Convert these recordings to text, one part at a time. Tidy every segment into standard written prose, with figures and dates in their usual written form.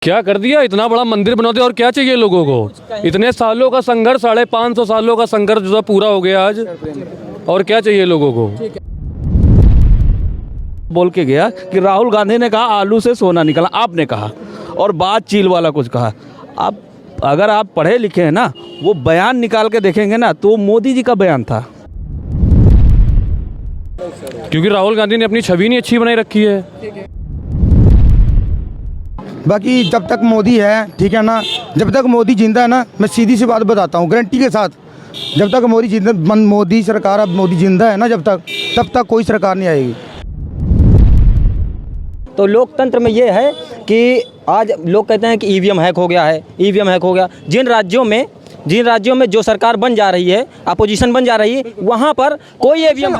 क्या कर दिया, इतना बड़ा मंदिर बना दिया और क्या चाहिए लोगों को। इतने सालों का संघर्ष, 550 सालों का संघर्ष जो पूरा हो गया आज, और क्या चाहिए लोगों को। बोल के गया कि राहुल गांधी ने कहा आलू से सोना निकला, आपने कहा, और बात चील वाला कुछ कहा। आप अगर आप पढ़े लिखे हैं ना, वो बयान निकाल के देखेंगे ना तो मोदी जी का बयान था। क्योंकि राहुल गांधी ने अपनी छवि नहीं अच्छी बनाई रखी है। बाकी जब तक मोदी है, ठीक है ना, जब तक मोदी जिंदा है ना, मैं सीधी सी बात बताता हूँ गारंटी के साथ, जब तक मोदी सरकार, अब मोदी जिंदा है ना, जब तक, तब तक कोई सरकार नहीं आएगी। तो लोकतंत्र में ये है कि आज लोग कहते हैं कि ईवीएम हैक हो गया है, ईवीएम हैक हो गया। जिन राज्यों में जो सरकार बन जा रही है, अपोजिशन बन जा रही है, वहाँ पर कोई ईवीएम।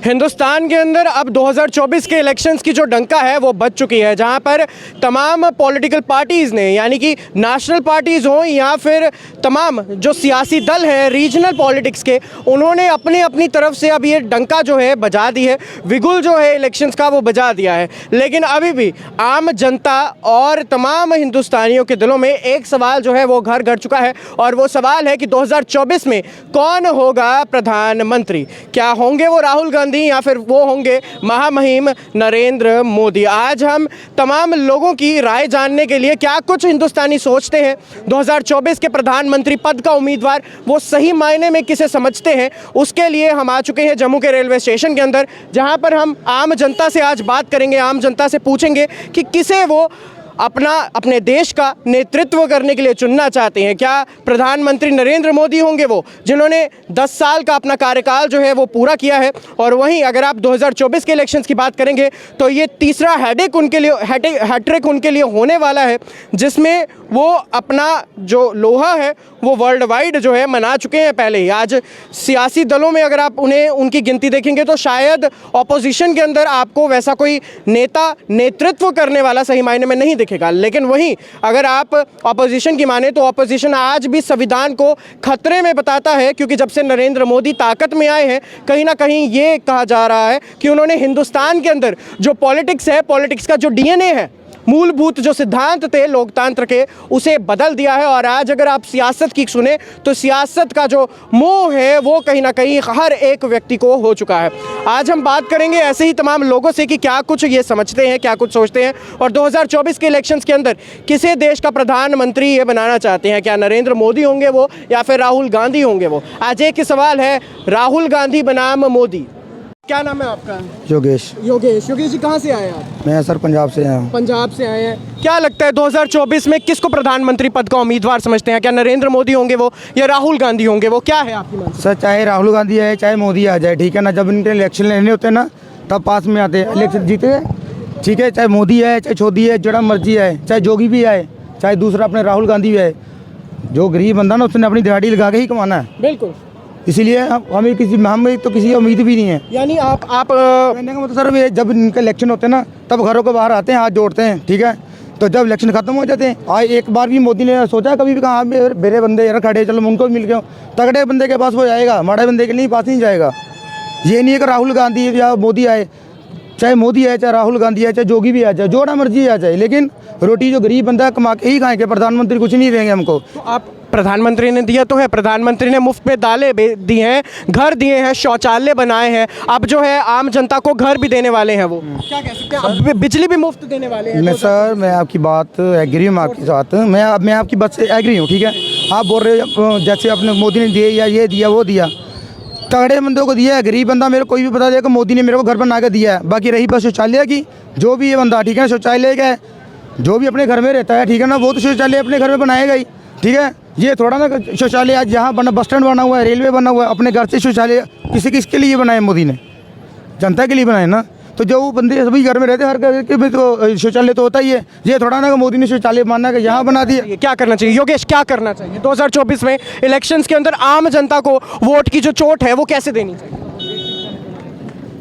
हिंदुस्तान के अंदर अब 2024 के इलेक्शंस की जो डंका है वो बज चुकी है, जहां पर तमाम पॉलिटिकल पार्टीज़ ने, यानी कि नेशनल पार्टीज़ हों या फिर तमाम जो सियासी दल हैं रीजनल पॉलिटिक्स के, उन्होंने अपने अपनी तरफ से अब ये डंका जो है बजा दी है, विगुल जो है इलेक्शंस का वो बजा दिया है। लेकिन अभी भी आम जनता और तमाम हिंदुस्तानियों के दिलों में एक सवाल जो है वो घर कर चुका है, और वो सवाल है कि 2024 में कौन होगा प्रधानमंत्री। क्या होंगे वो राहुल गांधी या फिर वो होंगे महामहिम नरेंद्र मोदी। आज हम तमाम लोगों की राय जानने के लिए, क्या कुछ हिंदुस्तानी सोचते हैं 2024 के प्रधानमंत्री पद का उम्मीदवार वो सही मायने में किसे समझते हैं, उसके लिए हम आ चुके हैं जम्मू के रेलवे स्टेशन के अंदर, जहां पर हम आम जनता से आज बात करेंगे। आम जनता से पूछेंगे कि किसे वो अपने देश का नेतृत्व करने के लिए चुनना चाहते हैं। क्या प्रधानमंत्री नरेंद्र मोदी होंगे वो, जिन्होंने 10 साल का अपना कार्यकाल जो है वो पूरा किया है। और वहीं अगर आप 2024 के इलेक्शंस की बात करेंगे तो ये तीसरा हैट्रिक उनके लिए होने वाला है, जिसमें वो अपना जो लोहा है वो वर्ल्ड वाइड जो है मना चुके हैं पहले ही। आज सियासी दलों में अगर आप उनकी गिनती देखेंगे तो शायद ऑपोजिशन के अंदर आपको वैसा कोई नेतृत्व करने वाला सही मायने में नहीं दिखेगा। लेकिन वहीं अगर आप ऑपोजिशन की माने तो ऑपोजिशन आज भी संविधान को खतरे में बताता है, क्योंकि जब से नरेंद्र मोदी ताकत में आए हैं, कहीं ना कहीं ये कहा जा रहा है कि उन्होंने हिंदुस्तान के अंदर जो पॉलिटिक्स है, पॉलिटिक्स का जो डीएनए है, मूलभूत जो सिद्धांत थे लोकतंत्र के, उसे बदल दिया है। और आज अगर आप सियासत की सुने तो सियासत का जो मोह है वो कहीं ना कहीं हर एक व्यक्ति को हो चुका है। आज हम बात करेंगे ऐसे ही तमाम लोगों से कि क्या कुछ ये समझते हैं, क्या कुछ सोचते हैं, और 2024 के इलेक्शंस के अंदर किसे देश का प्रधानमंत्री ये बनाना चाहते हैं। क्या नरेंद्र मोदी होंगे वो या फिर राहुल गांधी होंगे वो। आज एक ही सवाल है, राहुल गांधी बनाम मोदी। क्या नाम है आपका? योगेश जी, कहाँ से आए आप? मैं सर पंजाब से आया हूँ। पंजाब से आए हैं। क्या लगता है 2024 में किसको प्रधानमंत्री पद का उम्मीदवार समझते हैं? क्या नरेंद्र मोदी होंगे वो या राहुल गांधी होंगे वो? क्या है आपकी मान? सर चाहे राहुल गांधी आए चाहे मोदी आ जाए, ठीक है ना, जब इनके इलेक्शन लेने होते हैं ना तब पास में आते हैं, इलेक्शन जीते हैं, ठीक है। चाहे मोदी आए चाहे छोदी है, जड़ा मर्जी आए, चाहे जोगी भी आए, चाहे दूसरा अपने राहुल गांधी भी आए, जो गरीब बंदा ना उसने अपनी दिहाड़ी लगा के ही कमाना है। बिल्कुल, इसीलिए हमें तो किसी की उम्मीद भी नहीं है। यानी आप कहने का मतलब सर, जब इनके इलेक्शन होते हैं ना तब घरों के बाहर आते हैं, हाथ जोड़ते हैं, ठीक है। तो जब इलेक्शन खत्म हो जाते हैं, आज एक बार भी मोदी ने सोचा कभी भी कहा मेरे बंदे यार खड़े, चलो उनको भी मिल गए। तगड़े बंदे के पास वो जाएगा, माड़े बंदे के लिए पास नहीं जाएगा। ये नहीं है कि राहुल गांधी या मोदी आए, चाहे मोदी आए चाहे राहुल गांधी आए चाहे जोगी भी आ जाए, जोड़ा मर्जी आ जाए, लेकिन रोटी जो गरीब बंदा कमा के ही खाएंगे, प्रधानमंत्री कुछ नहीं देंगे हमको। तो आप प्रधानमंत्री ने दिया तो है, प्रधानमंत्री ने मुफ्त में दालें दी हैं, घर दिए हैं, शौचालय बनाए हैं, अब जो है आम जनता को घर भी देने वाले हैं। वो क्या कह सकते हैं, अब बिजली भी मुफ्त देने वाले हैं। मैं सर, मैं आपकी बात एग्री हूँ आपके साथ, मैं आपकी बात से एग्री हूँ, ठीक है। आप बोल रहे हो जैसे अपने मोदी ने दिए या ये दिया वो दिया, तगड़े बंदों को दिया है। गरीब बंदा मेरे कोई भी बता देगा मोदी ने मेरे को घर बना के दिया है। बाकी रही बात शौचालय की, जो भी ये बंदा, ठीक है, शौचालय का जो भी अपने घर में रहता है, ठीक है ना, वो तो शौचालय अपने घर में बनाएगा ही, ठीक है। ये थोड़ा ना शौचालय आज जहाँ बना, बस स्टैंड बना हुआ है, रेलवे बना हुआ है, अपने घर से शौचालय किसके लिए बनाए मोदी ने? जनता के लिए बनाए ना। तो जो वो बंदे सभी घर में रहते हैं, हर घर के में तो शौचालय तो होता ही है। ये थोड़ा ना कि मोदी ने शौचालय मानना कि यहाँ बना दिया। क्या करना चाहिए योगेश, क्या करना चाहिए 2024 में इलेक्शंस के अंदर आम जनता को वोट की जो चोट है वो कैसे देनी चाहिए?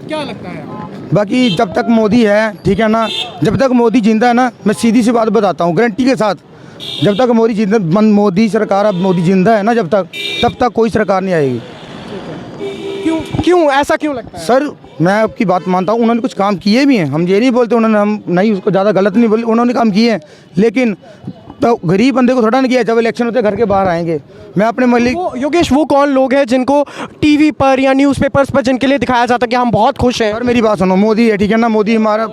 क्या लगता है? बाकी जब तक मोदी है, ठीक है ना, जब तक मोदी जिंदा है ना, मैं सीधी सी बात बताता हूँ गारंटी के साथ, जब तक मोदी सरकार, अब मोदी जिंदा है ना, जब तक, तब तक कोई सरकार नहीं आएगी। क्यों ऐसा क्यों लगता है? सर मैं आपकी बात मानता हूँ, उन्होंने कुछ काम किए भी हैं, हम ये नहीं बोलते उन्होंने, हम नहीं उसको ज़्यादा गलत नहीं बोले, उन्होंने काम किए हैं, लेकिन तो गरीब बंदे को थोड़ा ना किया। जब इलेक्शन होते घर के बाहर आएंगे, मैं अपने मलिक योगेश वो कौन लोग हैं जिनको टीवी पर या न्यूज़पेपर्स पर जिनके लिए दिखाया जाता है कि हम बहुत खुश हैं? और मेरी बात सुनो, मोदी है ठीक है ना, मोदी हमारा,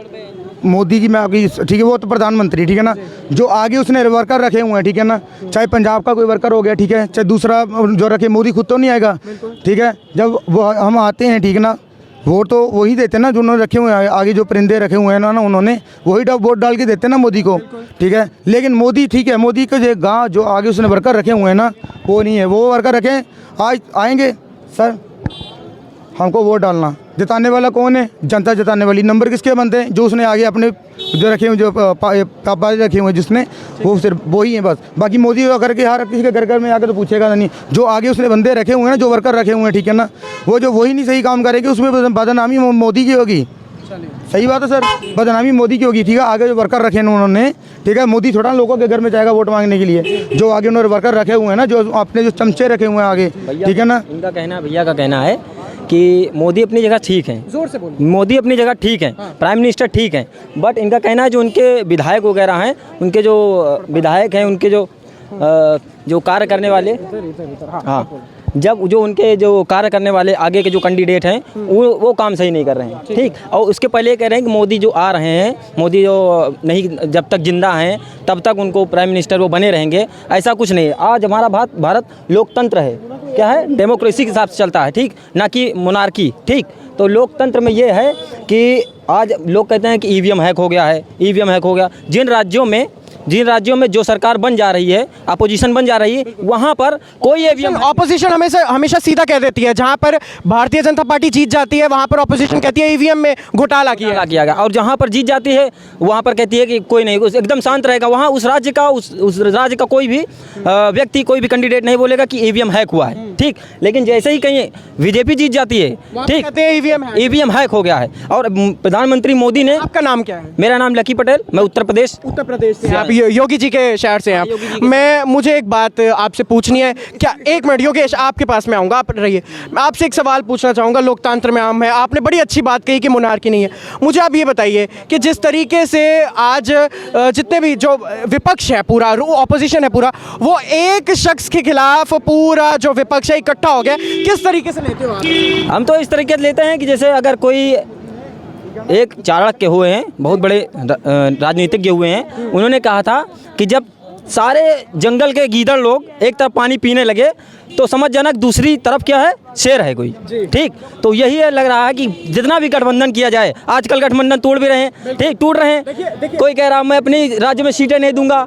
मोदी जी मैं आपकी ठीक है, वो तो प्रधानमंत्री ठीक है ना, जो आगे उसने वर्कर रखे हुए हैं ठीक है ना, चाहे पंजाब का कोई वर्कर हो गया ठीक है, चाहे दूसरा जो रखे, मोदी खुद तो नहीं आएगा ठीक है, जब वो हम आते हैं ठीक है ना, वोट तो वही देते हैं ना जो उन्होंने रखे हुए हैं, आगे जो परिंदे रखे हुए हैं ना उन्होंने वही वोट डाल के देते हैं ना मोदी को ठीक है। लेकिन मोदी ठीक है, मोदी के जो गाँव जो आगे उसने वर्कर रखे हुए हैं ना, वो नहीं है, वो वर्कर रखें, आज आएंगे सर हमको वोट डालना, जिताने वाला कौन है? जनता जिताने वाली। नंबर किसके बनते हैं? जो उसने आगे अपने जो रखे हुए, जो पापा रखे हुए हैं जिसने, वो सिर्फ वो ही है बस। बाकी मोदी अगर के हर किसी के घर घर में आकर तो पूछेगा नहीं, जो आगे उसने बंदे रखे हुए हैं ना, जो वर्कर रखे हुए हैं ठीक है ना, वो जो वही नहीं सही काम करेंगे, उसमें बदनामी मोदी की होगी। सही बात है सर, बदनामी मोदी की होगी ठीक है। आगे जो वर्कर रखे हैं उन्होंने ठीक है, मोदी थोड़ा लोगों के घर में जाएगा वोट मांगने के लिए, जो आगे उन्होंने वर्कर रखे हुए हैं ना, जो अपने जो चमचे रखे हुए हैं आगे ठीक है ना। इनका कहना, भैया का कहना है कि मोदी अपनी जगह ठीक है, जोर से बोलिए। मोदी अपनी जगह ठीक है, प्राइम मिनिस्टर ठीक है, बट इनका कहना है जो उनके विधायक वगैरह हैं, उनके जो विधायक हैं, उनके जो कार्य करने वाले, हाँ, जब जो उनके जो कार्य करने वाले आगे के जो कैंडिडेट हैं वो काम सही नहीं कर रहे हैं ठीक। और उसके पहले कह रहे हैं कि मोदी जो आ रहे हैं, मोदी जो नहीं, जब तक जिंदा हैं तब तक उनको प्राइम मिनिस्टर वो बने रहेंगे, ऐसा कुछ नहीं है। आज हमारा भारत लोकतंत्र है, क्या है, डेमोक्रेसी के हिसाब से चलता है ठीक, ना कि मोनार्की ठीक। तो लोकतंत्र में ये है कि आज लोग कहते हैं कि ईवीएम हैक हो गया है, ईवीएम हैक हो गया। जिन राज्यों में जो सरकार बन जा रही है, अपोजिशन बन जा रही है, वहाँ पर कोई ईवीएम, ऑपोजिशन हमेशा सीधा कह देती है, जहाँ पर भारतीय जनता पार्टी जीत जाती है वहाँ पर ऑपोजिशन कहती है ईवीएम में घोटाला किया गया, और जहाँ पर जीत जाती है वहाँ पर कहती है कि कोई नहीं, एकदम शांत रहेगा। वहाँ उस राज्य का कोई भी व्यक्ति, कोई भी कैंडिडेट नहीं बोलेगा कि ईवीएम हैक हुआ है ठीक। लेकिन जैसे ही कहीं बीजेपी जीत जाती है ठीक, कहते हैं ईवीएम हैक हो गया है। और प्रधानमंत्री मोदी ने, आपका नाम क्या है? मेरा नाम लकी पटेल, मैं उत्तर प्रदेश से, आप योगी जी के शहर से हैं आप। मुझे एक बात आपसे पूछनी है, क्या, एक मिनट योगेश आपके पास में आऊँगा, आप रहिए, मैं आपसे एक सवाल पूछना चाहूँगा। लोकतंत्र में आम है, आपने बड़ी अच्छी बात कही कि मोनार्की नहीं है। मुझे आप ये बताइए कि जिस तरीके से आज जितने भी जो विपक्ष है, पूरा ऑपोजिशन है पूरा, वो एक शख्स के खिलाफ पूरा जो विपक्ष है इकट्ठा हो गया, किस तरीके से लेते हो आप? हम तो इस तरीके से लेते हैं कि जैसे अगर कोई एक चाणक्य हुए हैं, बहुत बड़े राजनीतिज्ञ हुए हैं, उन्होंने कहा था कि जब सारे जंगल के गीदड़ लोग एक तरफ पानी पीने लगे तो समझ जाना दूसरी तरफ क्या है, शेर है कोई ठीक। तो यही है, लग रहा है कि जितना भी गठबंधन किया जाए, आजकल गठबंधन तोड़ भी रहे हैं ठीक, टूट रहे हैं। कोई कह रहा मैं अपनी राज्य में सीटें नहीं दूंगा,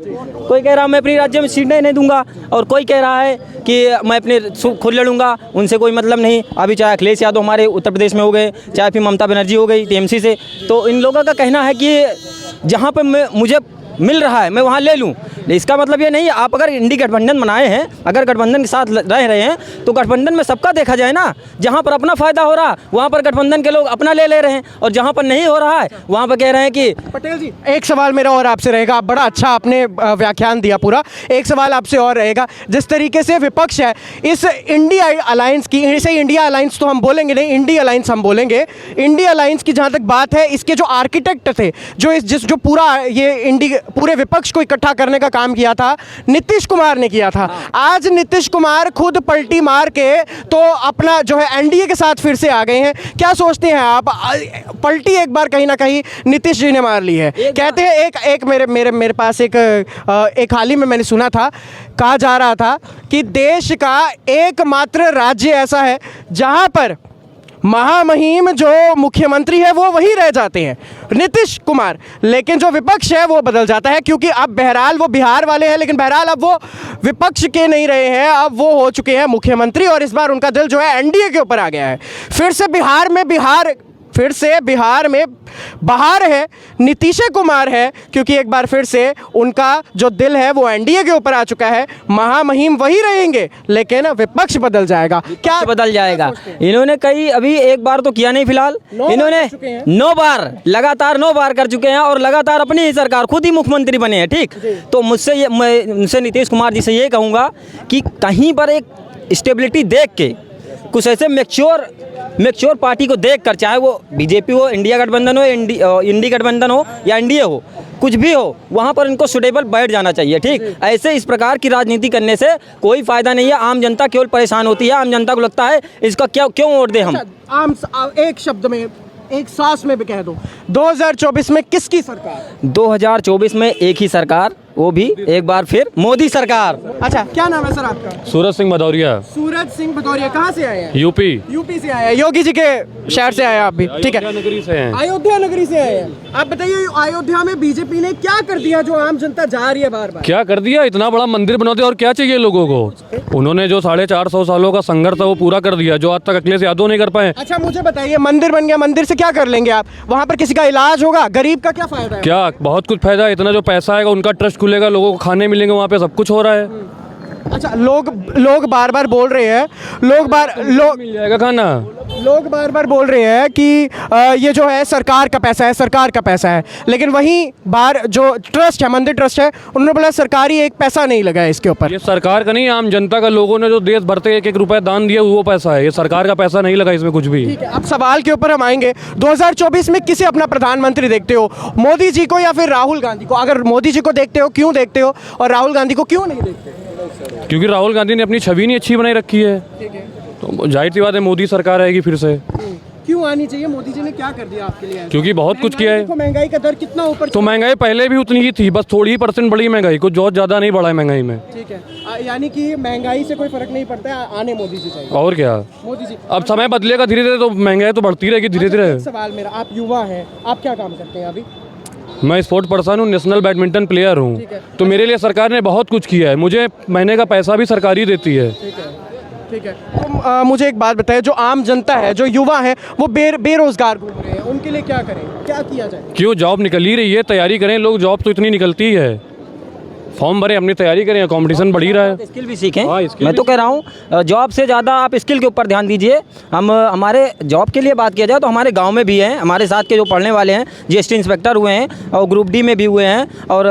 कोई कह रहा मैं अपनी राज्य में सीटें नहीं दूंगा, और कोई कह रहा है कि मैं अपने खुद लड़ूंगा, उनसे कोई मतलब नहीं। अभी चाहे अखिलेश यादव हमारे उत्तर प्रदेश में हो गए, चाहे फिर ममता बनर्जी हो गई टीएमसी से, तो इन लोगों का कहना है कि जहाँ पर मुझे मिल रहा है मैं वहाँ ले लूँ। इसका मतलब ये नहीं, आप अगर इंडी गठबंधन बनाए हैं, अगर गठबंधन के साथ रह रहे हैं तो गठबंधन में सबका देखा जाए ना। जहाँ पर अपना फ़ायदा हो रहा वहाँ पर गठबंधन के लोग अपना ले रहे हैं, और जहाँ पर नहीं हो रहा है वहाँ पर कह रहे हैं कि। पटेल जी, एक सवाल मेरा और आपसे रहेगा, आप बड़ा अच्छा आपने व्याख्यान दिया पूरा। एक सवाल आपसे और रहेगा, जिस तरीके से विपक्ष है इस इंडिया अलायंस की, इसे इंडिया अलायंस तो हम बोलेंगे नहीं, इंडिया अलायंस हम बोलेंगे। इंडिया अलायंस की जहाँ तक बात है, इसके जो आर्किटेक्ट थे, जो पूरा ये पूरे विपक्ष को इकट्ठा करने का काम किया था, नीतीश कुमार ने किया था। आज नीतीश कुमार खुद पलटी मार के तो अपना जो है एनडीए के साथ फिर से आ गए हैं। क्या सोचते हैं आप, पलटी एक बार कहीं ना कहीं नीतीश जी ने मार ली है? कहते हैं एक मेरे पास एक हाल ही में मैंने सुना था, कहा जा रहा था कि देश का एकमात्र राज्य ऐसा है जहां पर महामहिम जो मुख्यमंत्री है वो वही रह जाते हैं, नीतीश कुमार, लेकिन जो विपक्ष है वो बदल जाता है। क्योंकि अब बहरहाल वो बिहार वाले हैं, लेकिन बहरहाल अब वो विपक्ष के नहीं रहे हैं, अब वो हो चुके हैं मुख्यमंत्री, और इस बार उनका दिल जो है एनडीए के ऊपर आ गया है। फिर से बिहार में बाहर है, नीतीश कुमार है, क्योंकि एक बार फिर से उनका जो दिल है वो एनडीए के ऊपर आ चुका है। महामहिम वही रहेंगे, लेकिन विपक्ष बदल जाएगा। क्या बदल जाएगा? इन्होंने अभी एक बार तो किया नहीं, फिलहाल इन्होंने 9 बार लगातार 9 बार कर चुके हैं, और लगातार अपनी ही सरकार, खुद ही मुख्यमंत्री बने हैं ठीक। तो मैं उनसे नीतीश कुमार जी से ये कहूँगा कि कहीं पर एक स्टेबिलिटी देख के कुछ ऐसे मैच्योर मैच्योर पार्टी को देखकर, चाहे वो बीजेपी हो, इंडिया गठबंधन हो, इंडी गठबंधन हो या एनडीए हो, कुछ भी हो, वहाँ पर इनको सुटेबल बैठ जाना चाहिए। ठीक, ऐसे इस प्रकार की राजनीति करने से कोई फायदा नहीं है। आम जनता केवल परेशान होती है। आम जनता को लगता है इसका क्यों वोट दें हम। एक शब्द में, एक सांस में भी कह दो, 2024 में किसकी सरकार? 2024 में एक ही सरकार, वो भी एक बार फिर मोदी सरकार। अच्छा, क्या नाम है सर आपका? सूरज सिंह भदौरिया, सूरज सिंह भदौरिया। कहाँ से आए हैं? यूपी। यूपी से आए हैं। योगी जी के शहर से आए हैं आप भी? ठीक है, नगरी से हैं। अयोध्या नगरी से आए हैं। आप बताइए, अयोध्या में बीजेपी ने क्या कर दिया जो आम जनता जा रही है बार बार? क्या कर दिया? इतना बड़ा मंदिर बना दिया और क्या चाहिए लोगों को? उन्होंने जो 450 सालों का संघर्ष था वो पूरा कर दिया, जो आज तक अखिलेश यादव नहीं कर पाए। अच्छा, मुझे बताइए, मंदिर बन गया, मंदिर से क्या कर लेंगे आप? वहाँ पर किसी का इलाज होगा? गरीब का क्या फायदा है? क्या, बहुत कुछ फायदा है। इतना जो पैसा आएगा, उनका ट्रस्ट खुलेगा, लोगों को खाने मिलेंगे, वहाँ पे सब कुछ हो रहा है। अच्छा, लोग बार बार बोल रहे हैं, मिल जाएगा खाना। लोग बार बार बोल रहे हैं कि ये जो है सरकार का पैसा है, सरकार का पैसा है, लेकिन वहीं बाहर जो ट्रस्ट है, मंदिर ट्रस्ट है, उन्होंने बोला सरकारी एक पैसा नहीं लगा है इसके ऊपर। ये सरकार का नहीं, आम जनता का, लोगों ने जो देश भरते 1-1 रुपया दान दिया वो पैसा है। ये सरकार का पैसा नहीं लगा इसमें कुछ भी। ठीक है, अब सवाल के ऊपर हम आएंगे। 2024 में किसे अपना प्रधानमंत्री देखते हो, मोदी जी को या फिर राहुल गांधी को? अगर मोदी जी को देखते हो, क्यों देखते हो? और राहुल गांधी को क्यों नहीं देखते? क्योंकि राहुल गांधी ने अपनी छवि नहीं अच्छी बनाई रखी है। तो जाहिर सी बात है मोदी सरकार आएगी फिर से। क्यों आनी चाहिए? मोदी जी ने क्या कर दिया आपके लिए? क्योंकि बहुत कुछ किया है। महंगाई का दर कितना ऊपर? तो महंगाई पहले भी उतनी ही थी, बस थोड़ी ही % बढ़ी महंगाई, कुछ बहुत ज़्यादा नहीं बढ़ा है महंगाई में। ठीक है, यानी कि महंगाई से कोई फर्क नहीं पड़ता है, आने मोदी जी चाहिए। और क्या, मोदी जी। अब समय बदलेगा धीरे धीरे तो महंगाई तो बढ़ती रहेगी धीरे धीरे। एक सवाल मेरा, आप युवा हैं, आप क्या काम करते हैं अभी? मैं स्पोर्ट पर्सन हूँ, नेशनल बैडमिंटन प्लेयर हूँ। तो मेरे लिए सरकार ने बहुत कुछ किया है, मुझे महीने का पैसा भी सरकार ही देती है। ठीक है। तो मुझे एक बात बताइए, जो आम जनता है, जो युवा है, वो बेरोजगार घूम रहे हैं, उनके लिए क्या करें, क्या किया जाए? क्यों, जॉब निकल ही रही है, तैयारी करें लोग, जॉब तो इतनी निकलती है, फॉर्म भरें, अपनी तैयारी करें, कंपटीशन बढ़ ही रहा है। स्किल भी सीखें। हाँ, स्किल मैं तो कह रहा हूँ जॉब से ज़्यादा आप स्किल के ऊपर ध्यान दीजिए। हम हमारे जॉब के लिए बात किया जाए तो हमारे गांव में भी हैं, हमारे साथ के जो पढ़ने वाले हैं, जीएसटी इंस्पेक्टर हुए हैं और ग्रुप डी में भी हुए हैं और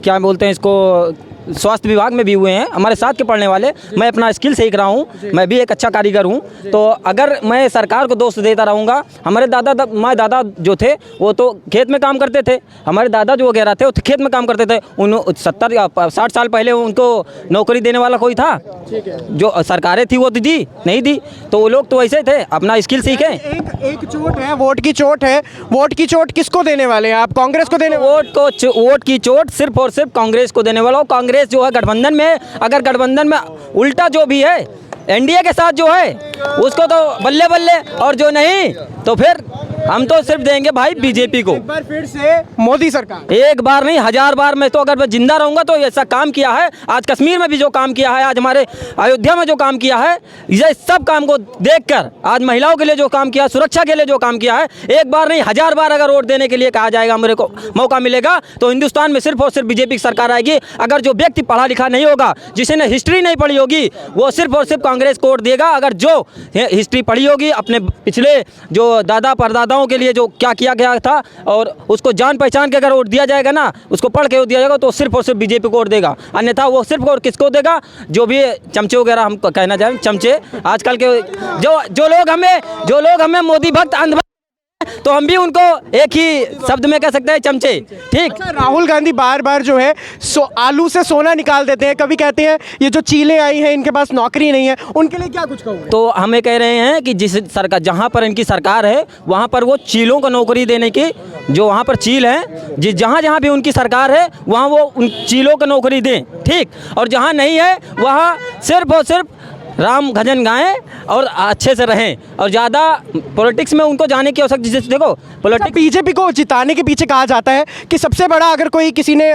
क्या बोलते हैं इसको, स्वास्थ्य विभाग में भी हुए हैं, हमारे साथ के पढ़ने वाले। मैं अपना स्किल सीख रहा हूँ, मैं भी एक अच्छा कारीगर हूँ। तो अगर मैं सरकार को दोष देता रहूँगा, हमारे दादा जो थे वो तो खेत में काम करते थे, हमारे दादा जो वगैरह थे वो खेत में काम करते थे। 70 या 60 साल पहले उनको नौकरी देने वाला कोई था? जो सरकारें थी वो दी नहीं दी, तो वो लोग तो वैसे थे, अपना स्किल सीखें। एक चोट है, वोट की चोट है। वोट की चोट किसको देने वाले हैं आप? कांग्रेस को देने? वोट की चोट सिर्फ और सिर्फ कांग्रेस को देने वाला हो। कांग्रेस जो है गठबंधन में, अगर गठबंधन में उल्टा जो भी है एनडीए के साथ जो है उसको तो बल्ले बल्ले, और जो नहीं तो फिर हम तो सिर्फ देंगे भाई बीजेपी को। एक बार फिर से मोदी सरकार। एक बार नहीं, 1000 बार। मैं तो अगर मैं जिंदा रहूंगा तो ऐसा काम किया है, आज कश्मीर में भी जो काम किया है, आज हमारे अयोध्या में जो काम किया है, ये सब काम को देखकर आज महिलाओं के लिए जो काम किया, सुरक्षा के लिए जो काम किया है, एक बार नहीं 1000 बार अगर वोट देने के लिए कहा जाएगा, मेरे को मौका मिलेगा तो हिंदुस्तान में सिर्फ और सिर्फ बीजेपी की सरकार आएगी। अगर जो व्यक्ति पढ़ा लिखा नहीं होगा, जिसने हिस्ट्री नहीं पढ़ी होगी, वो सिर्फ और सिर्फ कांग्रेस को वोट देगा। अगर जो हिस्ट्री पढ़ी होगी, अपने पिछले जो दादा परदादाओं के लिए जो क्या किया गया था और उसको जान पहचान के अगर वोट दिया जाएगा ना, उसको पढ़ के वोट दिया जाएगा, तो सिर्फ और सिर्फ बीजेपी को वोट देगा। अन्यथा वो सिर्फ और किसको देगा? जो भी चमचे वगैरह हम कहना चाहें, चमचे आजकल के जो लोग हमें मोदी भक्त अंध, तो हम भी उनको एक ही शब्द में कह सकते हैं, चमचे। ठीक। अच्छा, राहुल गांधी बार बार जो है आलू से सोना निकाल देते हैं। कभी कहते हैं ये जो चीलें आई हैं इनके पास नौकरी नहीं है, उनके लिए क्या कुछ कहोगे? तो हमें कह रहे हैं कि जिस सरकार, जहाँ पर इनकी सरकार है वहाँ पर वो चीलों को नौकरी देने की, जो वहाँ पर चील हैं, जहाँ भी उनकी सरकार है वहाँ वो उन चीलों को नौकरी दें। ठीक। और जहाँ नहीं है वहाँ सिर्फ और सिर्फ राम भजन गाएं और अच्छे से रहें, और ज़्यादा पॉलिटिक्स में उनको जाने की आवश्यकता। जैसे देखो पॉलिटिक्स, बीजेपी को जिताने के पीछे कहा जाता है कि सबसे बड़ा अगर कोई किसी ने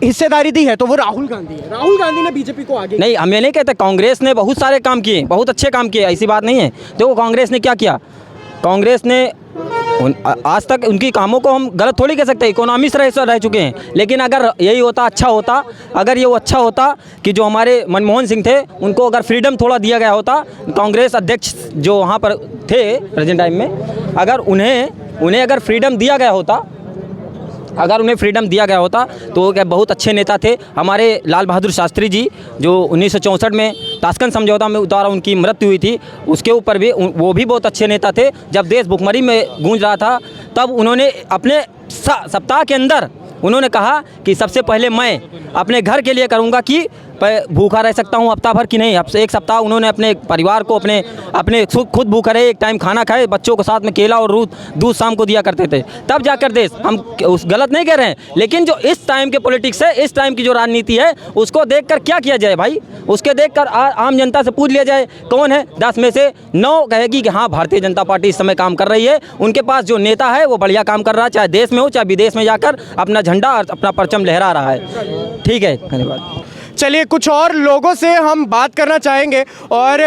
हिस्सेदारी दी है तो वो राहुल गांधी है। राहुल गांधी ने बीजेपी को आगे नहीं, हम ये नहीं कहते। कांग्रेस ने बहुत सारे काम किए, बहुत अच्छे काम किए, ऐसी बात नहीं है। देखो कांग्रेस ने क्या किया, कांग्रेस ने आज तक उनकी कामों को हम गलत थोड़ी कह सकते, इकोनॉमिस्ट रह चुके हैं। लेकिन अगर यही होता, अच्छा होता, अगर ये वो अच्छा होता कि जो हमारे मनमोहन सिंह थे उनको अगर फ्रीडम थोड़ा दिया गया होता, कांग्रेस अध्यक्ष जो वहाँ पर थे प्रेजेंट टाइम में, अगर उन्हें अगर फ्रीडम दिया गया होता अगर उन्हें फ्रीडम दिया गया होता तो वो क्या बहुत अच्छे नेता थे। हमारे लाल बहादुर शास्त्री जी जो 1964 में ताशकंद समझौता में द्वारा उनकी मृत्यु हुई थी, उसके ऊपर भी वो भी बहुत अच्छे नेता थे। जब देश भुखमरी में गूंज रहा था तब उन्होंने अपने सप्ताह के अंदर उन्होंने कहा कि सबसे पहले मैं अपने घर के लिए करूंगा कि भूखा रह सकता हूं हफ्ता भर की नहीं, एक सप्ताह उन्होंने अपने परिवार को अपने खुद भूखा रहे, एक टाइम खाना खाए, बच्चों को साथ में केला और दूध शाम को दिया करते थे। तब जाकर देश, हम उस गलत नहीं कह रहे हैं, लेकिन जो इस टाइम के पॉलिटिक्स है, इस टाइम की जो राजनीति है, उसको देखकर क्या किया जाए भाई? उसके देखकर आम जनता से पूछ लिया जाए कौन है 10 में से 9 कहेगी कि हाँ भारतीय जनता पार्टी इस समय काम कर रही है, उनके पास जो नेता है वो बढ़िया काम कर रहा है, चाहे देश में हो चाहे विदेश में जाकर अपना झंडा और अपना परचम लहरा रहा है। ठीक है, धन्यवाद। चलिए कुछ और लोगों से हम बात करना चाहेंगे और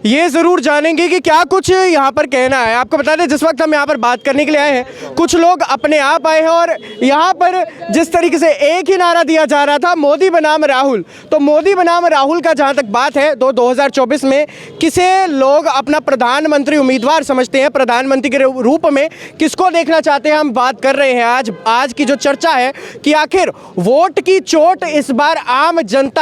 ये ज़रूर जानेंगे कि क्या कुछ यहाँ पर कहना है। आपको बता दें जिस वक्त हम यहाँ पर बात करने के लिए आए हैं, कुछ लोग अपने आप आए हैं और यहाँ पर जिस तरीके से एक ही नारा दिया जा रहा था, मोदी बनाम राहुल, तो मोदी बनाम राहुल का जहाँ तक बात है 2024 में किसे लोग अपना प्रधानमंत्री उम्मीदवार समझते हैं, प्रधानमंत्री के रूप में किसको देखना चाहते हैं, हम बात कर रहे हैं आज की जो चर्चा है कि आखिर वोट की चोट इस बार आम जनता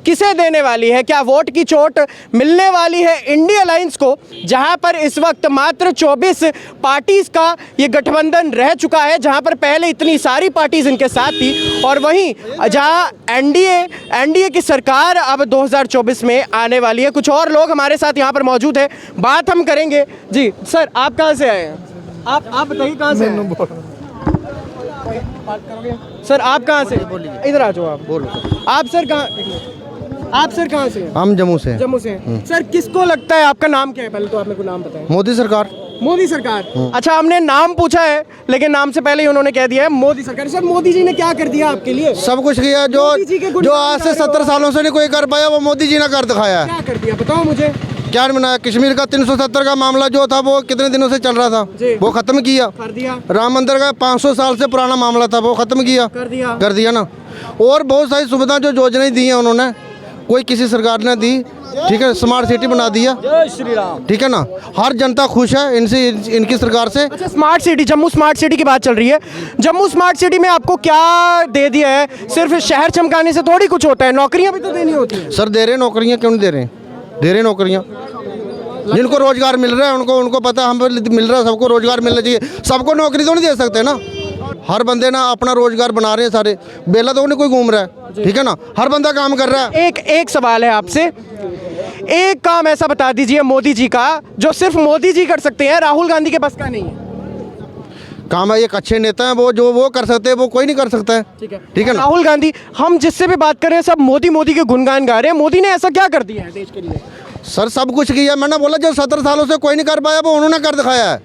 किसे देने वाली है। क्या वोट की चोट मिलने वाली है इंडिया अलायंस को, जहां पर इस वक्त मात्र 24 पार्टीज का ये गठबंधन रह चुका है, जहां पर पहले इतनी सारी पार्टीज इनके साथ थी, और वहीं जहां एनडीए की सरकार अब 2024 में आने वाली है। कुछ और लोग हमारे साथ यहां पर मौजूद है, बात हम करेंगे। जी सर, आप कहां से आए हैं? आप बताइए कहां से सर, आप कहाँ से? इधर आ जाओ, आप बोलो। आप सर कहाँ से? हम जम्मू से। जम्मू से। सर किसको लगता है, आपका नाम क्या है? पहले तो आप मेरे को नाम बताएं। मोदी सरकार। मोदी सरकार। अच्छा, हमने नाम पूछा है लेकिन नाम से पहले ही उन्होंने कह दिया है मोदी सरकार। सर मोदी जी ने क्या कर दिया आपके लिए? सब कुछ किया जो आज से 70 सालों से नहीं कोई कर पाया, वो मोदी जी ने कर दिखाया है। क्या कर दिया बताओ मुझे। क्या बनाया? कश्मीर का 370 का मामला जो था वो कितने दिनों से चल रहा था, वो खत्म किया। कर दिया। राम मंदिर का 500 साल से पुराना मामला था, वो खत्म किया। कर दिया ना। और बहुत सारी सुविधा जो योजनाएं दी हैं उन्होंने, कोई किसी सरकार ने दी। ठीक है, स्मार्ट सिटी बना दिया। जय श्री राम। ठीक है ना, हर जनता खुश है इनसे, इनकी सरकार से। अच्छा, smart city, Jammu smart city की बात चल रही है। जम्मू स्मार्ट सिटी में आपको क्या दे दिया है? सिर्फ शहर चमकाने से थोड़ी कुछ होता है, नौकरियां भी तो देनी होती है। सर दे रहे नौकरियां, क्यों नहीं दे रहे? दे रहे नौकरियां, जिनको रोजगार मिल रहा है उनको पता है हम मिल रहा है, सबको रोजगार मिलना चाहिए। सबको नौकरी तो नहीं दे सकते ना, हर बंदे ना अपना रोजगार बना रहे हैं सारे, बेला तो नहीं कोई घूम रहा है। ठीक है ना, हर बंदा काम कर रहा है। एक सवाल है आपसे, एक काम ऐसा बता दीजिए मोदी जी का जो सिर्फ मोदी जी कर सकते हैं, राहुल गांधी के बस का नहीं है। काम है, एक अच्छे नेता हैं वो कर सकते हैं, वो कोई नहीं कर सकता है। ठीक है ना। राहुल गांधी, हम जिससे भी बात कर रहे हैं सब मोदी के गुणगान गा रहे हैं। मोदी ने ऐसा क्या कर दिया है देश के लिए? सर सब कुछ किया, मैंने बोला जो 70 सालों से कोई नहीं कर पाया वो उन्होंने कर दिखाया है।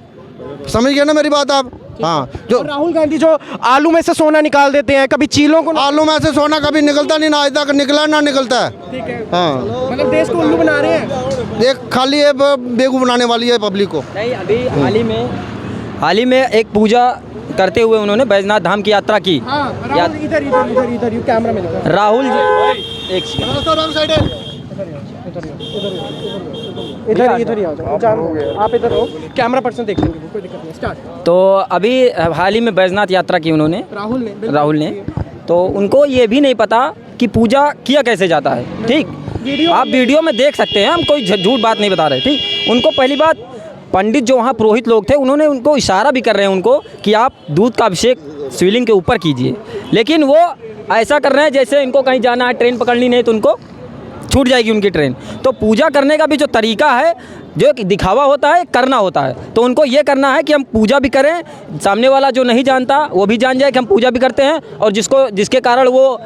समझ गए ना मेरी बात आप? हाँ, जो राहुल गांधी जो आलू में से सोना निकाल देते हैं, कभी चीलों को, आलू में से सोना कभी निकलता नहीं, ना आज तक निकला ना निकलता है। ठीक है। हाँ, मतलब देश को उल्लू बना रहे हैं। एक खाली है बेगू बनाने वाली है पब्लिक को। नहीं, अभी हाल ही में एक पूजा करते हुए उन्होंने बैजनाथ धाम की यात्रा की। इधर कैमरा में देखो। राहुल जी एक इधर ही आ जाओ, आप इधर हो, कैमरा पर्सन देख लेंगे, कोई दिक्कत नहीं। स्टार्ट। तो अभी हाल ही में बैजनाथ यात्रा की उन्होंने, राहुल ने, तो उनको ये भी नहीं पता कि पूजा किया कैसे जाता है। ठीक, आप वीडियो में देख सकते हैं, हम कोई झूठ बात नहीं बता रहे। ठीक, उनको पहली बात पंडित जो वहाँ पुरोहित लोग थे उन्होंने उनको इशारा भी कर रहे हैं उनको कि आप दूध का अभिषेक शिवलिंग के ऊपर कीजिए, लेकिन वो ऐसा कर रहे हैं जैसे इनको कहीं जाना है, ट्रेन पकड़नी नहीं तो उनको छूट जाएगी उनकी ट्रेन। तो पूजा करने का भी जो तरीका है, जो दिखावा होता है, करना होता है। तो उनको ये करना है कि हम पूजा भी करें, सामने वाला जो नहीं जानता वो भी जान जाए कि हम पूजा भी करते हैं, और जिसके कारण वो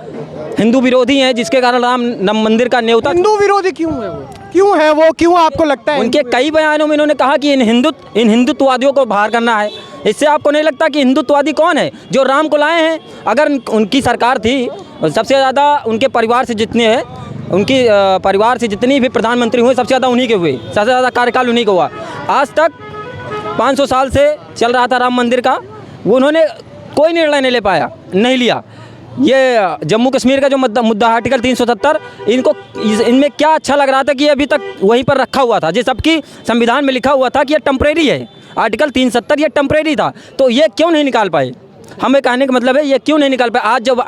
हिंदू विरोधी हैं, जिसके कारण राम मंदिर का न्योता। हिंदू विरोधी क्यों है वो? क्यों आपको लगता है? उनके कई बयानों में इन्होंने कहा कि इन हिंदुत्ववादियों को बाहर करना है। इससे आपको नहीं लगता कि हिंदुत्ववादी कौन है? जो राम को लाए हैं। अगर उनकी सरकार थी, सबसे ज़्यादा उनके परिवार से जितने हैं, उनकी परिवार से जितनी भी प्रधानमंत्री हुए सबसे ज़्यादा उन्हीं के हुए, सबसे ज़्यादा कार्यकाल उन्हीं का हुआ। आज तक 500 साल से चल रहा था राम मंदिर का, वो उन्होंने कोई निर्णय नहीं लिया। ये जम्मू कश्मीर का जो मुद्दा आर्टिकल 370, इनमें क्या अच्छा लग रहा था कि अभी तक वहीं पर रखा हुआ था, जिस सबकी संविधान में लिखा हुआ था कि ये टेम्परेरी है। आर्टिकल 370 ये टेम्परेरी था, तो ये क्यों नहीं निकाल पाए? हमें कहने का मतलब है ये क्यों नहीं निकाल पाए। आज जब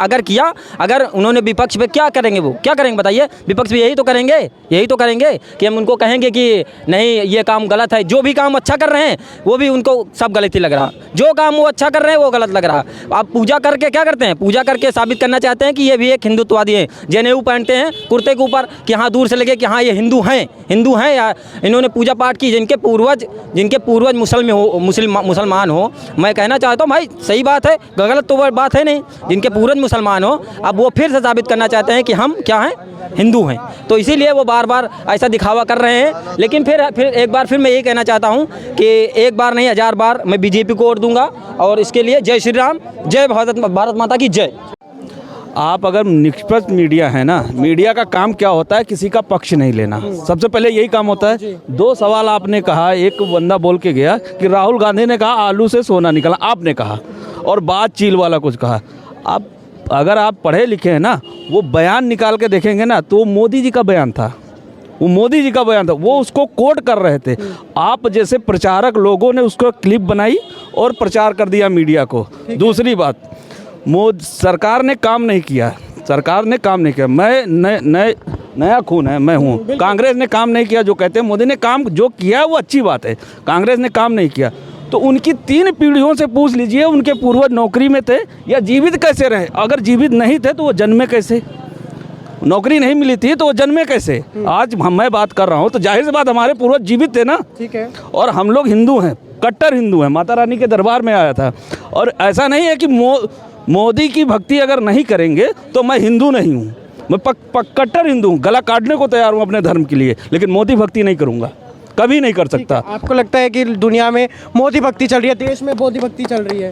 अगर उन्होंने विपक्ष पे क्या करेंगे, वो क्या करेंगे बताइए। विपक्ष भी यही तो करेंगे कि हम उनको कहेंगे कि नहीं ये काम गलत है। जो भी काम अच्छा कर रहे हैं वो भी उनको सब गलत ही लग रहा, जो काम वो अच्छा कर रहे हैं वो गलत लग रहा। आप पूजा करके क्या करते हैं, पूजा करके साबित करना चाहते हैं कि ये भी एक हिंदुत्ववादी हैं। जनेऊ पहनते हैं कुर्ते के ऊपर कि हाँ दूर से लगे कि हाँ ये हिंदू हैं या इन्होंने पूजा पाठ की। जिनके पूर्वज मुसलमान हो, मैं कहना चाहता हूँ भाई सही बात है, गलत तो बात है नहीं। जिनके पूर्वज मुसलमान हो, अब वो फिर से साबित करना चाहते हैं कि हम क्या हैं, हिंदू हैं। तो इसीलिए वो बार बार ऐसा दिखावा कर रहे हैं। लेकिन फिर एक बार फिर मैं यही कहना चाहता हूँ कि एक बार नहीं 1000 बार मैं बीजेपी को वोट दूंगा। और इसके लिए जय श्री राम, जय भारत माता की जय। आप अगर निष्पक्ष मीडिया है ना, मीडिया का काम क्या होता है, किसी का पक्ष नहीं लेना। सबसे पहले यही काम होता है। 2 सवाल आपने कहा, एक बंदा बोल के गया कि राहुल गांधी ने कहा आलू से सोना निकला, आपने कहा, और बात चील वाला कुछ कहा। अगर आप पढ़े लिखे हैं ना, वो बयान निकाल के देखेंगे ना तो मोदी जी का बयान था, वो उसको कोट कर रहे थे। आप जैसे प्रचारक लोगों ने उसको क्लिप बनाई और प्रचार कर दिया मीडिया को। दूसरी बात, सरकार ने काम नहीं किया, मैं नया खून है, मैं हूँ। कांग्रेस ने काम नहीं किया जो कहते हैं, मोदी ने काम जो किया वो अच्छी बात है, कांग्रेस ने काम नहीं किया। तो उनकी 3 पीढ़ियों से पूछ लीजिए, उनके पूर्वज नौकरी में थे या जीवित कैसे रहे। अगर जीवित नहीं थे तो वो जन्मे कैसे, नौकरी नहीं मिली थी तो वो जन्मे कैसे। आज मैं बात कर रहा हूँ तो जाहिर सी बात हमारे पूर्वज जीवित थे ना, ठीक है। और हम लोग हिंदू हैं, कट्टर हिंदू हैं। माता रानी के दरबार में आया था। और ऐसा नहीं है कि मोदी की भक्ति अगर नहीं करेंगे तो मैं हिंदू नहीं हूँ, मैं कट्टर हिंदू हूँ, गला काटने को तैयार हूँ अपने धर्म के लिए, लेकिन मोदी भक्ति नहीं करूँगा, कभी नहीं कर सकता। आपको लगता है कि दुनिया में मोदी भक्ति चल रही है, देश में मोदी भक्ति चल रही है?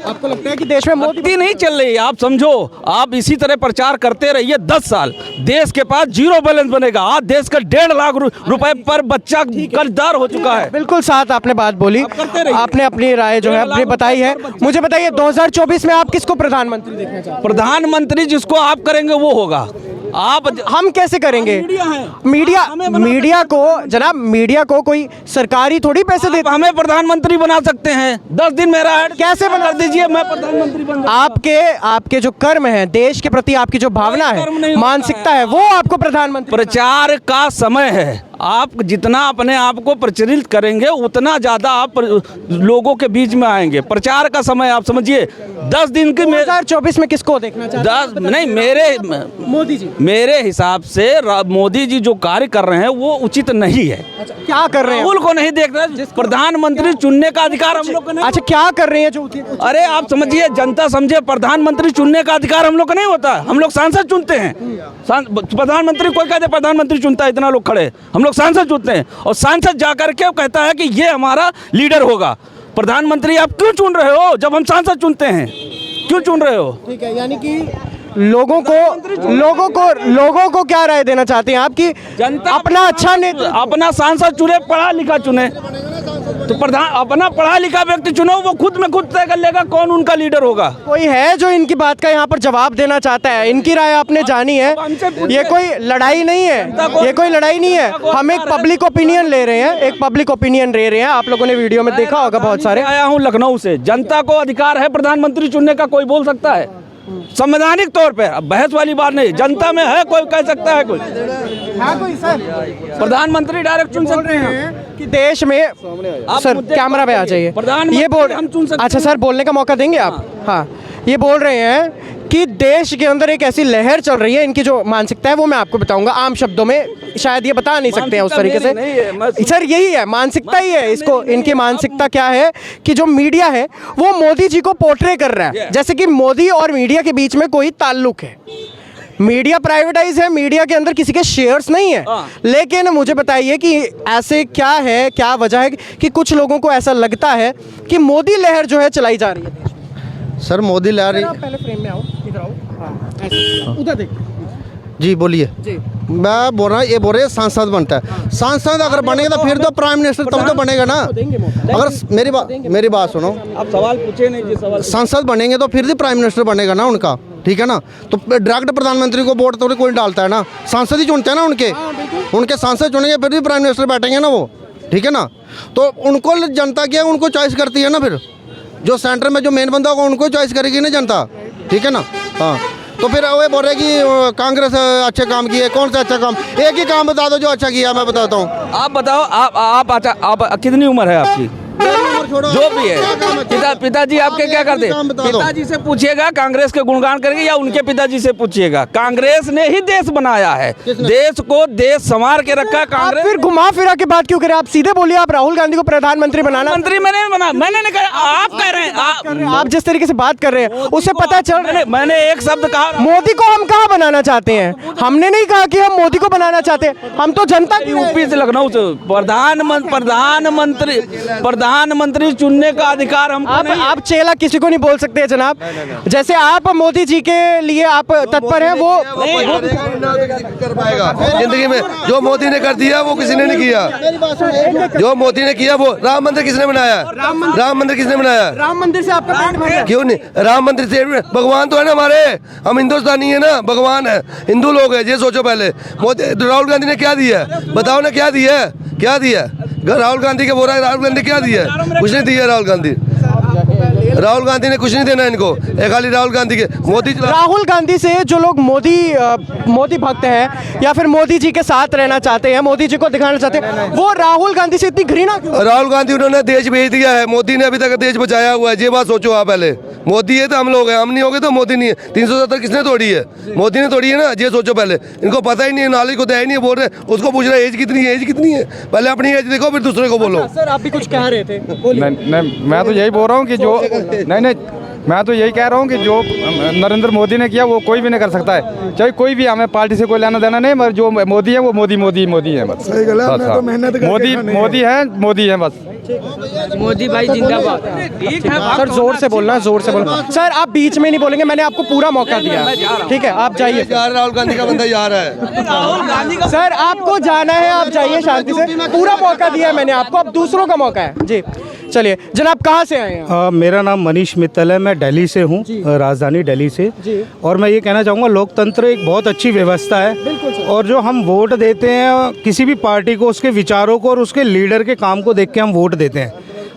आपको लगता है कि देश में मोदी भक्ति नहीं चल रही? आप समझो, आप इसी तरह प्रचार करते रहिए 10 साल, देश के पास 0 बैलेंस बनेगा। आज देश का 1.5 लाख रुपए पर बच्चा कर्जदार हो चुका है। बिल्कुल साथ आपने बात बोली, आपने अपनी राय जो है अपनी बताई है। मुझे बताइए 2024 में आप किसको प्रधानमंत्री देखना चाहते हैं? प्रधानमंत्री जिसको आप करेंगे वो होगा। हम कैसे करेंगे? मीडिया को जनाब, मीडिया को कोई सरकारी थोड़ी पैसे देते। हमें प्रधानमंत्री बना सकते हैं, 10 दिन मेरा ऐड कैसे बना दीजिए, मैं प्रधानमंत्री बन। आपके जो कर्म है, देश के प्रति आपकी जो भावना है, मानसिकता है, वो आपको प्रधानमंत्री। प्रचार का समय है, आप जितना अपने आप को प्रचलित करेंगे उतना ज़्यादा आप लोगों के बीच में आएंगे। प्रचार का समय आप समझिए 10 दिन के। 2024 में किसको देखना चाहते हैं? नहीं, मोदी जी। मेरे हिसाब से मोदी जी जो कार्य कर रहे हैं वो उचित नहीं है। अच्छा, क्या कर रहे हैं? राहुल को नहीं देख रहे, प्रधानमंत्री चुनने का अधिकार हम लोग को नहीं। अच्छा, क्या कर रहे हैं जो? अरे आप समझिए, जनता समझे, प्रधानमंत्री चुनने का अधिकार हम लोग को नहीं होता, हम लोग सांसद चुनते हैं। प्रधानमंत्री कोई कहते प्रधानमंत्री चुनता है, इतना लोग खड़े, हम लोग सांसद चुनते हैं। और सांसद जाकर के कहता है कि ये हमारा लीडर होगा। प्रधानमंत्री आप क्यों चुन रहे हो जब हम सांसद चुनते हैं? क्यों चुन रहे हो? ठीक है, यानी कि लोगों को क्या राय देना चाहते हैं आप कि जनता अपना अच्छा नेता, अपना सांसद चुने, पढ़ा लिखा चुने। तो अपना पढ़ा लिखा व्यक्ति चुनो, वो खुद में खुद तय कर लेगा कौन उनका लीडर होगा। कोई है जो इनकी बात का यहाँ पर जवाब देना चाहता है? इनकी राय आपने जानी है, ये कोई लड़ाई नहीं है, हम एक पब्लिक ओपिनियन ले रहे हैं, आप लोगों ने वीडियो में देखा होगा बहुत सारे। आया हूँ लखनऊ से, जनता को अधिकार है प्रधानमंत्री चुनने का, कोई बोल सकता है संवैधानिक तौर पे, अब बहस वाली बात नहीं, जनता में है, कोई कह सकता है, कोई प्रधानमंत्री डायरेक्ट चुन सकते हैं कि देश में। सर कैमरा पे आ जाइए। ये बोल, हम चुन सकते। अच्छा सर, बोलने का मौका देंगे आप? हाँ, ये बोल रहे हैं कि देश के अंदर एक ऐसी लहर चल रही है, इनकी जो मानसिकता है वो मैं आपको बताऊंगा आम शब्दों में, शायद ये बता नहीं सकते हैं उस तरीके से। सर यही है, मानसिकता ही है इसको। इनकी मानसिकता क्या है कि जो मीडिया है वो मोदी जी को पोर्ट्रे कर रहा है, जैसे कि मोदी और मीडिया के बीच में कोई ताल्लुक है। मीडिया प्राइवेटाइज है, मीडिया के अंदर किसी के शेयर्स नहीं है। लेकिन मुझे बताइए कि ऐसे क्या है, क्या वजह है कि कुछ लोगों को ऐसा लगता है कि मोदी लहर जो है चलाई जा रही है? सर मोदी लहर, पहले फ्रेम में आओ, इधर आओ, हाँ, उधर देखो जी, बोलिए जी। मैं बोल रहा हूँ, ये बोल रहे हैं सांसद बनता है, सांसद अगर बनेगा तो फिर तो प्राइम मिनिस्टर तब तो बनेगा ना। अगर मेरी बात सुनो, आप सवाल पूछे नहीं जी, सवाल। सांसद बनेंगे तो फिर भी प्राइम मिनिस्टर बनेगा ना उनका, ठीक है ना। तो डायरेक्ट प्रधानमंत्री को वोट तो कोई डालता है ना, सांसद ही चुनते हैं ना उनके सांसद चुनेंगे फिर भी प्राइम मिनिस्टर बैठेंगे ना वो, ठीक है ना। तो उनको जनता क्या उनको चॉइस करती है ना, फिर जो सेंटर में जो मेन बंदा होगा उनको चॉइस करेगी ना जनता, ठीक है ना। हाँ, तो फिर वो बोल रहे कि कांग्रेस अच्छे काम किए, कौन सा अच्छा काम, एक ही काम बता दो जो अच्छा किया, मैं बताता हूँ। आप बताओ, आप कितनी उम्र है आपकी? जो भी है, पिताजी आपके क्या करते हैं? पिताजी से पूछिएगा कांग्रेस के गुणगान करेंगे या उनके पिताजी से पूछिएगा? कांग्रेस ने ही देश बनाया है, देश को देश संवार के रखा है आप कांग्रेस। फिर घुमा फिरा के बात क्यों करें? आप सीधे बोलिए, आप राहुल गांधी को प्रधानमंत्री बनाना। मंत्री मैंने नहीं बना, मैंने नहीं कहा, आप कह रहे हैं। आप जिस तरीके से बात कर रहे हैं उससे पता चल रहा है। मैंने एक शब्द कहा, मोदी को हम कहाँ बनाना चाहते हैं? हमने नहीं कहा कि हम मोदी को बनाना चाहते हैं, हम तो जनता की यूपी से लखनऊ से प्रधानमंत्री चुनने का अधिकार हमको नहीं है। आप चेला किसी को नहीं बोल सकते जनाब। जैसे आप मोदी जी के लिए आप तत्पर हैं, वो कर पाएगा जिंदगी में। जो मोदी ने कर दिया वो किसी ने नहीं किया। जो मोदी ने किया वो, राम मंदिर किसने बनाया? राम मंदिर किसने बनाया? राम मंदिर से आपका पेट भर गया? क्यों नहीं? राम मंदिर से भगवान तो है ना हमारे, हम हिंदुस्तानी है ना, भगवान है, हिंदू लोग है। ये सोचो पहले, मोदी राहुल गांधी ने क्या दिया है? बताओ ना, क्या दिया है? क्या दिया है? राहुल गांधी के बोल रहा है, राहुल गांधी क्या दिया है? कुछ नहीं दिया राहुल गांधी ने कुछ नहीं देना इनको, एक खाली राहुल गांधी के मोदी। राहुल गांधी से जो लोग मोदी भक्त हैं या फिर मोदी जी के साथ रहना चाहते हैं, मोदी जी को दिखाना चाहते हैं, वो राहुल गांधी से इतनी घृणा क्यों? राहुल गांधी उन्होंने देश भेज दिया है, मोदी ने अभी तक देश बचाया हुआ है। ये बात सोचो आप पहले। मोदी है तो हम लोग हैं, हम नहीं होंगे तो मोदी नहीं है। 370 किसने तोड़ी है? मोदी ने तोड़ी है ना। ये सोचो पहले, इनको पता ही नहीं है, नॉलेज को दया ही नहीं है। बोल रहे उसको पूछ रहे एज कितनी है, एज कितनी है? पहले अपनी एज देखो फिर दूसरे को बोलो। सर आप भी कुछ कह रहे थे, नहीं, मैं तो यही बोल रहा हूँ कि जो नहीं, मैं तो यही कह रहा हूँ कि जो नरेंद्र मोदी ने किया वो कोई भी नहीं कर सकता है, चाहे कोई भी। हमें पार्टी से कोई लेना देना नहीं, मगर जो मोदी है वो मोदी है बस। सही गला, मैं तो मेहनत मोदी है बस। मोदी भाई जिंदाबाद। सर जोर से बोलना, जोर से बोलना। सर आप बीच में नहीं बोलेंगे, मैंने आपको पूरा मौका दिया, ठीक है? आप जाइए। राहुल गांधी का बंदा जा रहा है। सर आपको जाना है, आप जाइए शांति से, पूरा मौका दिया है मैंने आपको, अब दूसरों का मौका है जी। चलिए जनाब, कहाँ से आए हैं? मेरा नाम मनीष मित्तल है, मैं दिल्ली से हूँ, राजधानी दिल्ली से। और मैं ये कहना चाहूँगा, लोकतंत्र एक बहुत अच्छी व्यवस्था है, और जो हम वोट देते हैं किसी भी पार्टी को, उसके विचारों को और उसके लीडर के काम को देख के हम वोट देते हैं।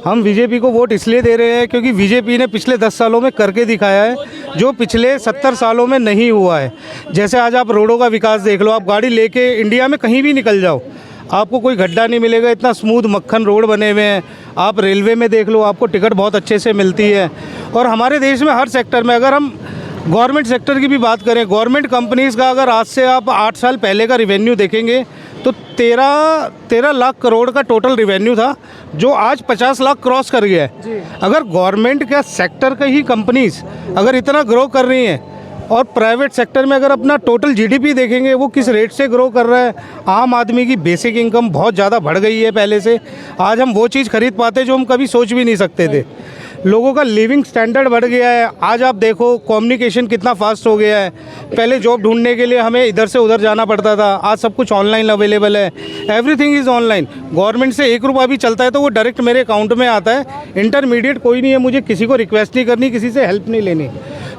हम बीजेपी को वोट इसलिए दे रहे हैं क्योंकि बीजेपी ने पिछले 10 सालों में करके दिखाया है जो पिछले 70 सालों में नहीं हुआ है। जैसे आज आप रोडों का विकास देख लो, आप गाड़ी लेके इंडिया में कहीं भी निकल जाओ, आपको कोई गड्ढा नहीं मिलेगा, इतना स्मूथ मक्खन रोड बने हुए हैं। आप रेलवे में देख लो, आपको टिकट बहुत अच्छे से मिलती है। और हमारे देश में हर सेक्टर में, अगर हम गवर्नमेंट सेक्टर की भी बात करें, गवर्नमेंट कंपनीज़ का अगर आज से आप 8 साल पहले का रिवेन्यू देखेंगे तो 13 लाख करोड़ का टोटल रिवेन्यू था, जो आज 50 लाख क्रॉस कर गया है। अगर गवर्नमेंट का सेक्टर का ही कंपनीज़ अगर इतना ग्रो कर रही हैं, और प्राइवेट सेक्टर में अगर अपना टोटल जीडीपी देखेंगे वो किस रेट से ग्रो कर रहा है, आम आदमी की बेसिक इनकम बहुत ज़्यादा बढ़ गई है पहले से। आज हम वो चीज़ खरीद पाते जो हम कभी सोच भी नहीं सकते थे। लोगों का लिविंग स्टैंडर्ड बढ़ गया है। आज आप देखो कम्युनिकेशन कितना फास्ट हो गया है। पहले जॉब ढूंढने के लिए हमें इधर से उधर जाना पड़ता था, आज सब कुछ ऑनलाइन अवेलेबल है, एवरीथिंग इज़ ऑनलाइन। गवर्नमेंट से 1 रुपया भी चलता है तो वो डायरेक्ट मेरे अकाउंट में आता है। इंटरमीडिएट कोई नहीं है, मुझे किसी को रिक्वेस्ट नहीं करनी, किसी से हेल्प नहीं लेनी।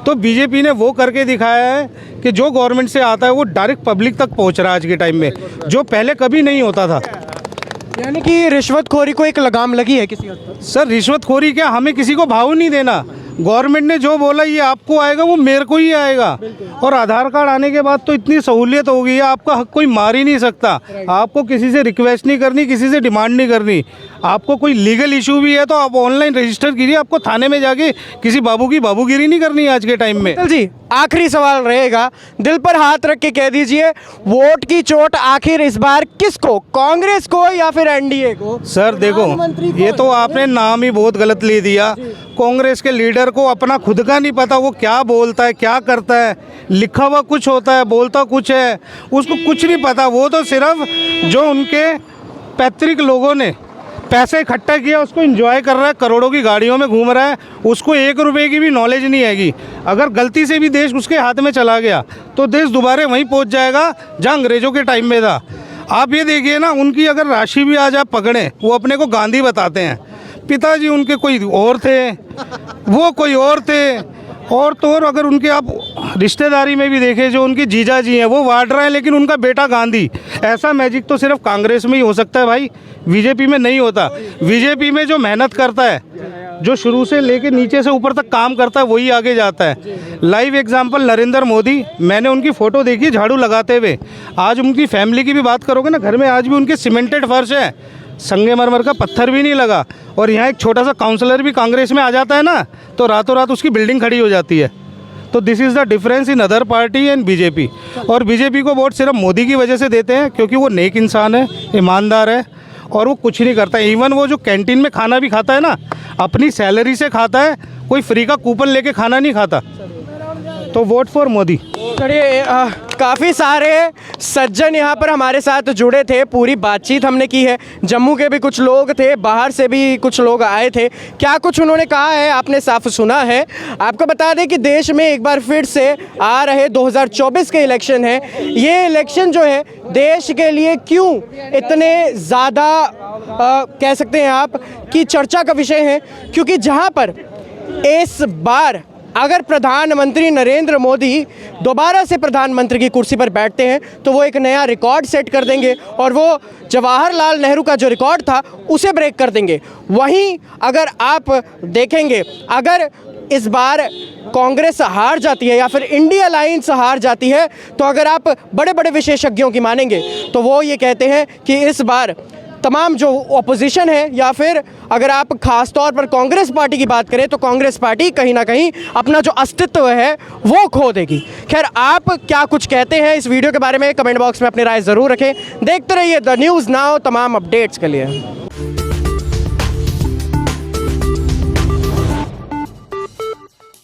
तो बीजेपी ने वो करके दिखाया है कि जो गवर्नमेंट से आता है वो डायरेक्ट पब्लिक तक पहुंच रहा है आज के टाइम में, जो पहले कभी नहीं होता था। यानी कि रिश्वतखोरी को एक लगाम लगी है किसी हद तक? सर रिश्वतखोरी क्या, हमें किसी को भाव नहीं देना। गवर्नमेंट ने जो बोला ये आपको आएगा वो मेरे को ही आएगा। और आधार कार्ड आने के बाद तो इतनी सहूलियत हो गई है, आपका हक कोई मार ही नहीं सकता। आपको किसी से रिक्वेस्ट नहीं करनी, किसी से डिमांड नहीं करनी। आपको कोई लीगल इशू भी है तो आप ऑनलाइन रजिस्टर कीजिए, आपको थाने में जाके किसी बाबू की बाबूगिरी नहीं करनी है आज के टाइम में। जी आखिरी सवाल रहेगा, दिल पर हाथ रख के कह दीजिए, वोट की चोट आखिर इस बार किसको, कांग्रेस को या फिर एनडीए को? सर देखो, ये तो आपने नाम ही बहुत गलत ले दिया। कांग्रेस के लीडर को अपना खुद का नहीं पता, वो क्या बोलता है क्या करता है। लिखा हुआ कुछ होता है, बोलता कुछ है, उसको कुछ नहीं पता। वो तो सिर्फ जो उनके पैतृक लोगों ने पैसे इकट्ठा किया उसको एंजॉय कर रहा है, करोड़ों की गाड़ियों में घूम रहा है, उसको 1 रुपए की भी नॉलेज नहीं आएगी। अगर गलती से भी देश उसके हाथ में चला गया तो देश दोबारा वहीं पहुंच जाएगा जहां अंग्रेज़ों के टाइम में था। आप ये देखिए ना, उनकी अगर राशि भी आज आप पकड़ें, वो अपने को गांधी बताते हैं, पिताजी उनके कोई और थे, वो कोई और थे। और तो और अगर उनके आप रिश्तेदारी में भी देखें, जो उनके जीजा जी हैं वो वाड्रा हैं, लेकिन उनका बेटा गांधी। ऐसा मैजिक तो सिर्फ कांग्रेस में ही हो सकता है भाई, बीजेपी में नहीं होता। बीजेपी में जो मेहनत करता है जो शुरू से लेके नीचे से ऊपर तक काम करता है वही आगे जाता है। लाइव एग्जांपल नरेंद्र मोदी, मैंने उनकी फ़ोटो देखी झाड़ू लगाते हुए। आज उनकी फैमिली की भी बात करोगे ना, घर में आज भी उनके सीमेंटेड फर्श है, संगमरमर का पत्थर भी नहीं लगा। और यहाँ एक छोटा सा काउंसलर भी कांग्रेस में आ जाता है ना, तो रातों रात उसकी बिल्डिंग खड़ी हो जाती है। तो this is the difference in other party and BJP. और बीजेपी को वोट सिर्फ मोदी की वजह से देते हैं क्योंकि वो नेक इंसान है, ईमानदार है और वो कुछ नहीं करता। इवन वो जो कैंटीन में खाना भी खाता है ना, अपनी सैलरी से खाता है, कोई फ्री का कूपन लेके खाना नहीं खाता। तो वोट फॉर मोदी। चलिए, काफ़ी सारे सज्जन यहाँ पर हमारे साथ जुड़े थे, पूरी बातचीत हमने की है। जम्मू के भी कुछ लोग थे, बाहर से भी कुछ लोग आए थे। क्या कुछ उन्होंने कहा है आपने साफ सुना है। आपको बता दें कि देश में एक बार फिर से आ रहे 2024 के इलेक्शन है। ये इलेक्शन जो है देश के लिए क्यों इतने ज़्यादा कह सकते हैं आप कि चर्चा का विषय है, क्योंकि जहाँ पर इस बार अगर प्रधानमंत्री नरेंद्र मोदी दोबारा से प्रधानमंत्री की कुर्सी पर बैठते हैं तो वो एक नया रिकॉर्ड सेट कर देंगे और वो जवाहरलाल नेहरू का जो रिकॉर्ड था उसे ब्रेक कर देंगे। वहीं अगर आप देखेंगे, अगर इस बार कांग्रेस हार जाती है या फिर इंडिया अलायंस हार जाती है, तो अगर आप बड़े बड़े विशेषज्ञों की मानेंगे तो वो ये कहते हैं कि इस बार तमाम जो ऑपोजिशन है या फिर अगर आप खास तौर पर कांग्रेस पार्टी की बात करें तो कांग्रेस पार्टी कहीं ना कहीं अपना जो अस्तित्व है वो खो देगी। खैर, आप क्या कुछ कहते हैं इस वीडियो के बारे में कमेंट बॉक्स में अपनी राय ज़रूर रखें। देखते रहिए द न्यूज़ नाउ तमाम अपडेट्स के लिए।